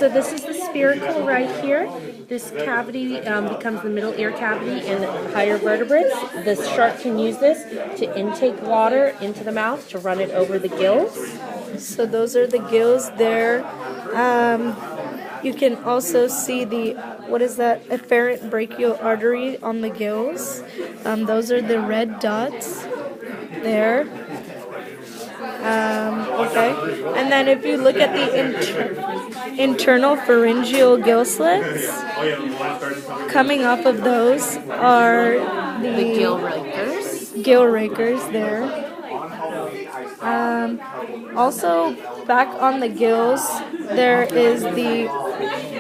So this is the spiracle right here. This cavity becomes the middle ear cavity in higher vertebrates. The shark can use this to intake water into the mouth to run it over the gills. So those are the gills there. You can also see the, what is that, afferent brachial artery on the gills. Those are the red dots there. Okay, and then if you look at the internal pharyngeal gill slits, coming off of those are The gill rakers. Gill rakers there. Also, back on the gills, there is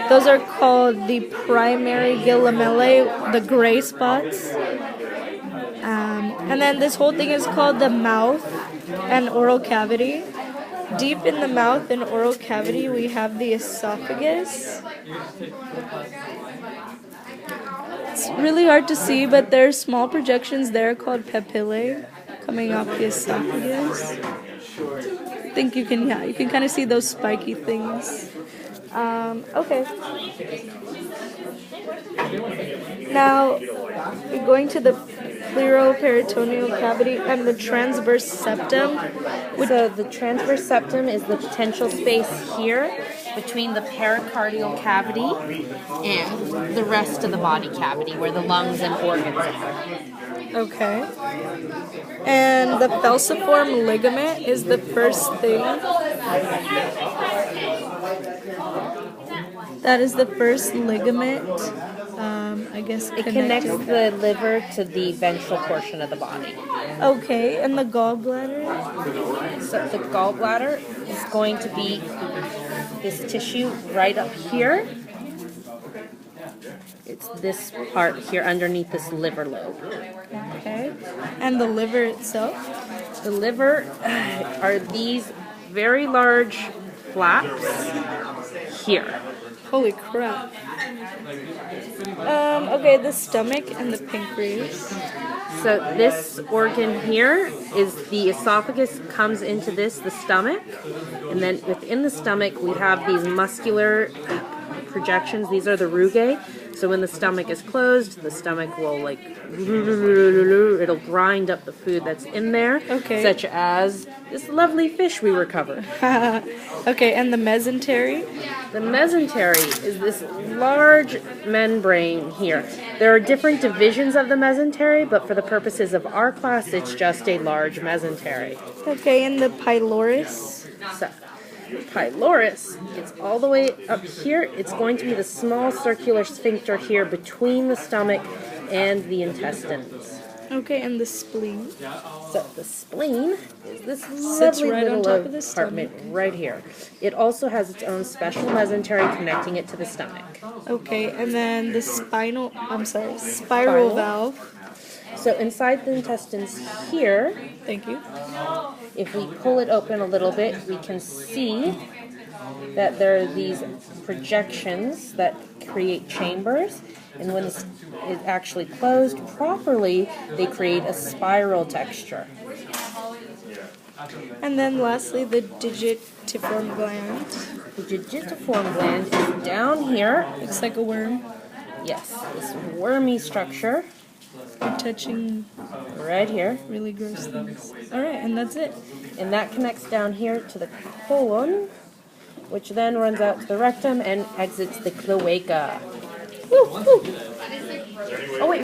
those are called the primary gill lamellae, the gray spots. And then this whole thing is called the mouth and oral cavity. Deep in the mouth and oral cavity, we have the esophagus. It's really hard to see, but there's small projections there called papillae coming off the esophagus. I think you can kind of see those spiky things. Okay. Now, we're going to the pleuroperitoneal cavity and the transverse septum. So the transverse septum is the potential space here between the pericardial cavity and the rest of the body cavity where the lungs and organs are. Okay. And the falciform ligament is the first thing. That is the first ligament, I guess. It connects the liver to the ventral portion of the body. Okay, and the gallbladder? So the gallbladder is going to be this tissue right up here. It's this part here underneath this liver lobe. Okay. And the liver itself? The liver are these very large flaps here. Holy crap. Okay, the stomach and the pancreas. So this organ here is the esophagus comes into the stomach, and then within the stomach we have these muscular projections. These are the rugae. So when the stomach is closed, the stomach will it'll grind up the food that's in there, such as this lovely fish we recovered. Okay, and the mesentery? The mesentery is this large membrane here. There are different divisions of the mesentery, but for the purposes of our class, it's just a large mesentery. Okay, and the pylorus? So, pylorus is all the way up here. It's going to be the small circular sphincter here between the stomach and the intestines. Okay, and the spleen? So the spleen is this Sits lovely right little on top of the compartment stomach. right here. It also has its own special mesentery connecting it to the stomach. Okay, and then the spiral valve. So inside the intestines here, Thank you. if we pull it open a little bit, we can see that there are these projections that create chambers, and when this is actually closed properly, they create a spiral texture. And then lastly, the digitiform gland. The digitiform gland is down here. Looks like a worm. Yes, this wormy structure. You're touching Right here. really gross things. Alright, and that's it. And that connects down here to the colon, which then runs out to the rectum and exits the cloaca. Woo, woo. Oh, wait.